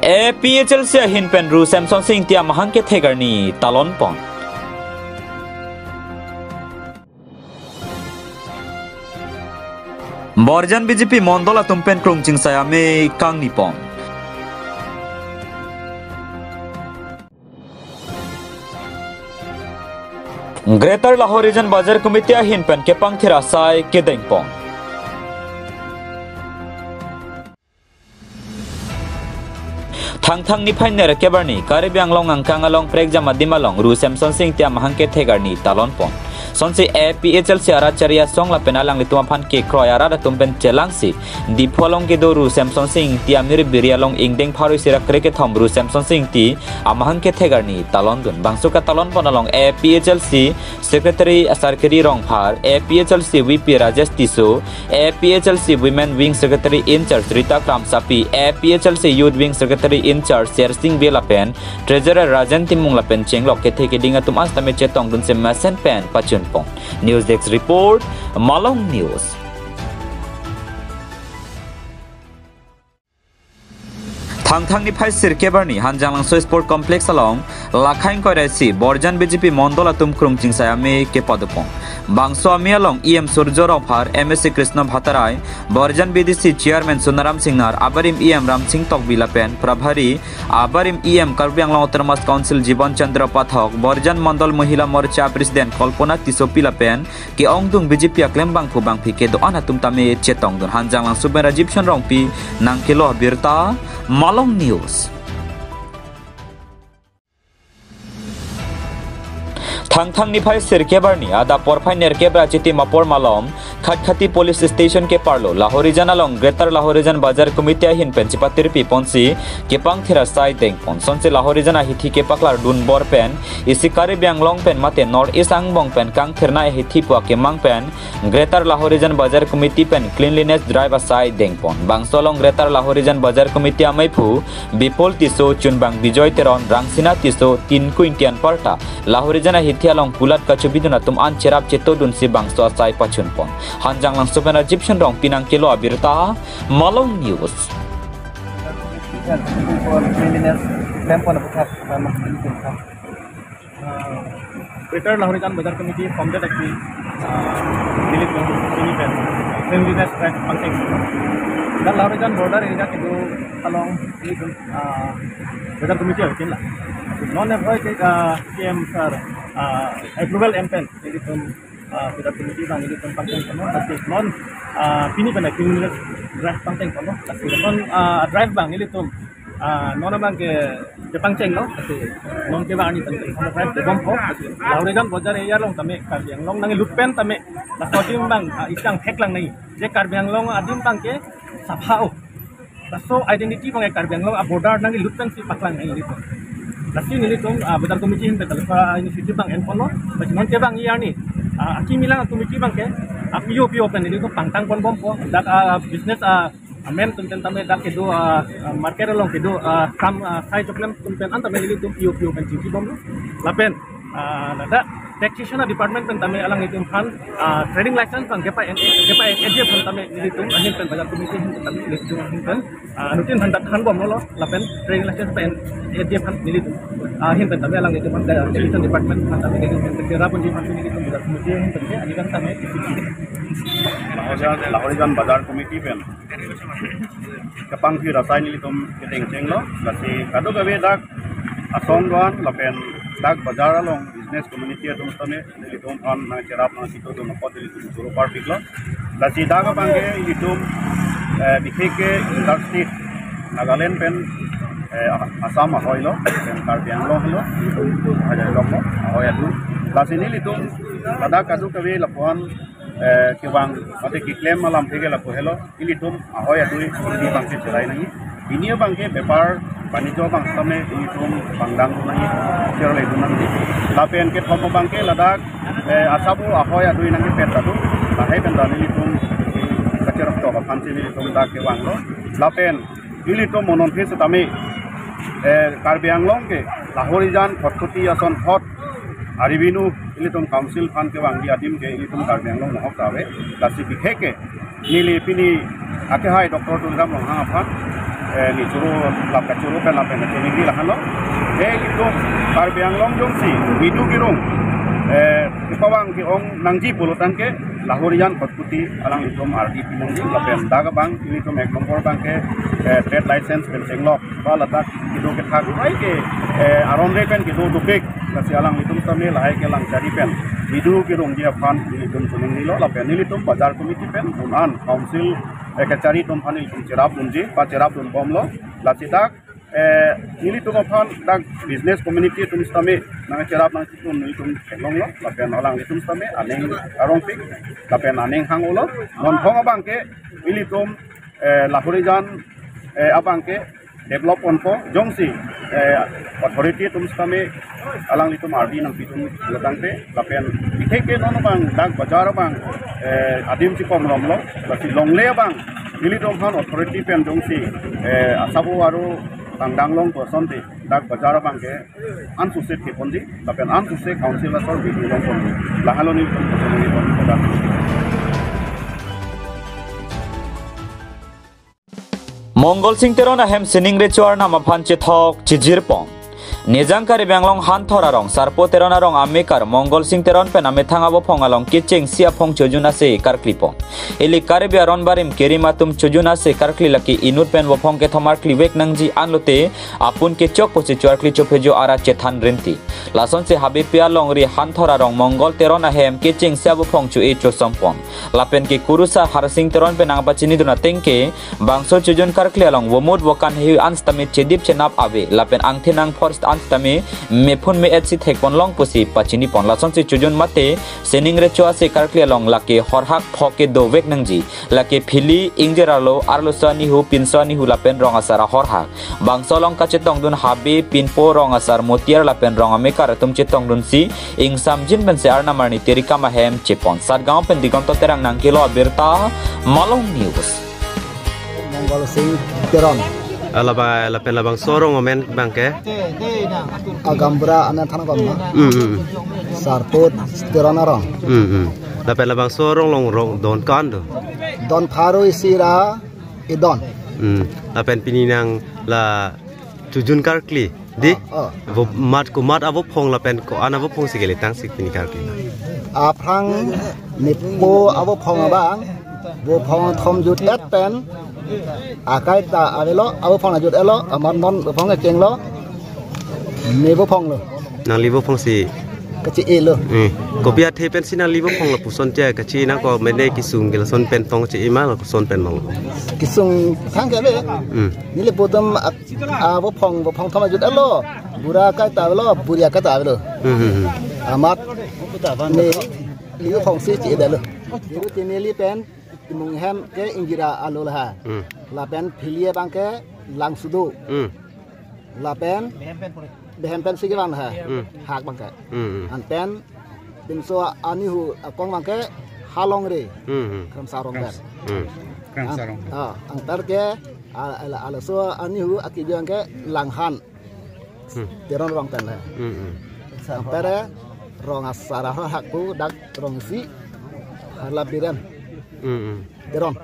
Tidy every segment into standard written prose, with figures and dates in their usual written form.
APHL से हिन pen रू सैमसंग सिंह तिया महंग के थेगरनी तालोन पोंग बरजन बीजेपी मंडला तुमपेन क्रोंगचिंग सायामे कांगनी पोंग ग्रेटर लाहौर रीजन बाजार कमिटी हिन पेन के पंगथिरा साय के देंगपोंग थांग निफाय नेर केबारनी कारिबी आंगलों आंखांग आलों प्रेग जामा दिमालों रू सैमसंग सिंह तिया महंग के थेगरनी तालोन Pong sonsi APHL si aracharia song la penalang lituma pan ke kroyara da tumpen chelang si di pholong ke doru Samsung Sing ti amir birialong ingdeng pharu sira kreke thomru Samsung Sing ti amahang ke thegarni talon dun bangsu ka talon ponalong APHL si secretary sarkari rongphar APHL si VP Rajesh Tiso APHL si women wing secretary in charge Rita Kramsapi APHL si youth wing secretary in charge Sher Singh Belapen treasurer Rajan Timung Lapen chenglok ke theke dinga tum astame chetong dun se masen pen pachun News Desk Report, Malong News. Thang ni phai sir kebarni hanjanglang so sport complex along lakhain koiraisi borjan BJP mondola tum krungching sayame ke padupong bangso amialong EM Surjorov har MSC Krishna Bhatarai borjan BDC chairman Sunaram Singnar abarim EM Ram Singh Tokbilapen Prabhari abarim EM Karbianglong Autonomous Council Jibon Chandra Pathok borjan mandol Mahila Morcha president Kolpona Tisopilapen ke ongdung BJP aklem bangphu bangphi ke do anatum tame chetong dun hanjanglang Subera Jipson rongpi nangkelo birta Malong News. Thang ni phai sir kebarni ada porphai ner kebra chiti mapor malom khatkhati police station ke parlo Lahore region along greater Lahore region bazar committee hin penchipatir pi ponsi ke pangthira sai teng pon sonse Lahore region hithi ke paklar dun bor pen isikari byang long pen mate north east angbong pen kang thirna hithi pwa ke mang pen greater Lahore region bazar committee pen cleanliness drive asai deng pon bangsolong greater Lahore region bazar committee amaipu bipol tiso chunbang bijoy teron rangsina tiso 3 kuintian parta Lahore region hithi along pulat kachubiduna tum an cherap chetodun si bangso asai pachun pon hanjang lang supena Egyptian rong pinang kilo abirta Malong News. Greater Lahore Region Bazar Committee formed actually Dilip cleanliness drive function. The Lahore Region border area to go along Bazar Committee again lah. Non-avoid KM sir approval MPN jadi from Bazar Committee bang jadi function kono tapi non pini bana cleanliness drive function kono tapi non drive bang jadi from non bang ke Jepang ceng no tapi non ke bang ni tapi kono drive de bom ko Lahore Region bazar area long tame Karbiang long nangi lutpen tame la sotim bang isang hek lang nai je Karbiang long adim bang ke saphao so identity bang Karbiang long border nangi lutpen si paklang nai gitu Lagi nili tong Bazar Committee hin betal pa initiative bang enpon no bagi non ke bang iya ni aki milang committee bang ke PO pen nili to pangtang pon bom po dak business amen tumpen tame dak ke do market long ke do kam sai joklem tumpen anta nili to PO pen cinci bom lapen nada taxation department pen tame alang itu kan trading license bang kepa ADF pen tame nili to ahin pen Bazar Committee hin tame nili to pen anutin handak kan bom lo lapen trading license pen ADF kan nili to hin pen tame alang itu kan taxation department kan tame nili pen kira pun di pan nili to Bazar Committee hin pen ani kan tame Lahore Region Bazar Committee pen kapang thi rasai nili tom keteng ceng lo kasi kado gawe dak asong doan lapen dak bazar along business community atum tame nili tom an na cerap na sito to napot nili tom suro party lo kasi dak bange nili tom bikheke industry Nagaland pen Assam ahoy lo pen Karbiang lo halo hajar lo ahoy atu kasi nili tom kada kadu kawe lapuan ke bang mate ki claim malam thege la pohelo ili tum ahoy atu ini bang ke cerai nai ini bang ke bepar banijjo bang tame ini tum bangdang nai cerai du nang lapen ke thomo bang ke ladak asabu ahoy atu nang pet atu lahai pen dan ini tum kacerap to ban ini tum dak ke bang lo lapen ili tum monon phes tame Karbiang long ke Lahore Region Khotkhoti ason hot Arivinu ilitum council fan ke wangi adim ke ilitum Karbiang long mohok tawe kasi bikheke nili pini ake hai Dr. Tulram long ha fan ni curu lap kacuru pen lap pen ni lah lo itu Karbi Anglong jongsi bidu girung kipawang ki ong nangji pulutan ke lahorian patputi alang itom RDP nangji lapen daga bang ini tom ek nombor bang ke trade license pen senglok bala tak kido ke thak ai ke aron re pen kido dupek kasi alang itom tame lahai ke lang cari pen bidu girung dia fan ini tom suning nilo lapen ini tom bazar committee pen unan council kacari tom fan itom cerap unji pa cerap tom bomlo lasidak ini tu mapan dak business community tu mistame nang cerap nang situ ni tu kelong lo lapen orang itu mistame aneng arong pik lapen aneng hang ulo non thong abang ke ini tu lahorijan abang ke develop on po jongsi authority tu mistame alang itu mardi nang situ latang pe lapen ike ke non bang dak bazar bang adim si pom rom lo lasi longle bang ini tu han authority pen jongsi asabu aru Tangdanglong person di dak bazar bangke ansuset ke pondi tapi ansuset council asal di long pondi lahalo ni person ni pondi Mongol Singh terona hem sining re chuar na maphan che thok chijir pong Nejang Karbi Anglong han thora rong sarpo terona rong amekar Mongol Singh teron pen ame thanga bo phong along kicheng sia phong chojuna se karkli pong eli Karbi aron barim kerima tum chojuna se karkli laki inut pen bo phong ke thomar kli wek nangji anlote apun ke chok poche chuarkli chophejo ara chethan renti lason se habe pia long ri han thora rong Mongol terona hem kicheng sia bo phong chu e cho sompong lapen ke kurusa harsing teron pen ang bachini duna tengke bangso chojun karkli along womod bokan he anstame chedip chenap ave lapen ang thinang forest tame mepun me etsi thekpon long pusi pachini pon lason se chujun mate sening re choa se karkli long lake horhak phoke do wek nangji lake phili ingjeralo arlosani hu pinsani hu lapen rong asara horhak bangso long kachetong dun habe pinpo rong asar motiar lapen rong amekar tum chetong dun si ing samjin ben se arna marni terika mahem chepon satgaon pen digonto terang nang kilo abirta Malong News Mongol Singh teron labang sorong omen bangke agambra anan thana kom sarpot terona rong labang sorong long don kan do don pharo isira idon lapen pininang la tujun karkli di mat ko mat avo phong lapen ko ana avo phong sigeli tang sik pini karkli aprang nipo avo phong abang bo phong thom jut et pen akai ta avelo avo phong jut elo amon non phong ke keng lo ne bo phong lo nang libo phong si kachi e lo ko bia the pen sina libo phong la puson che kachi na ko mene kisung gel son pen tong che ima la son pen mong kisung thang ke le ni le bodam avo phong thom jut elo bura kai ta lo buria kai ta lo amat ne libo phong si che de lo libo tineli pen mung hem ke ingira alola ha la pen philie bang ke lang sudu la pen behem pen sige bang ha hak bang ke an pen bin so ani hu kong bang ke halong re kam sarong ber kam sarong ang tar ke ala so ani hu akijang ke lang han teron bang pen ha sampere rong asara hak pu dak rong si harla biran teron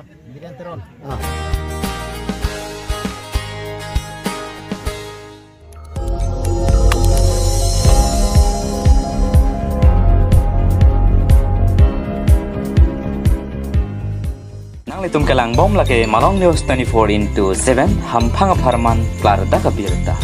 nang litum kelang bom lake Malong News 24/7 ham phanga pharman klar da kabirta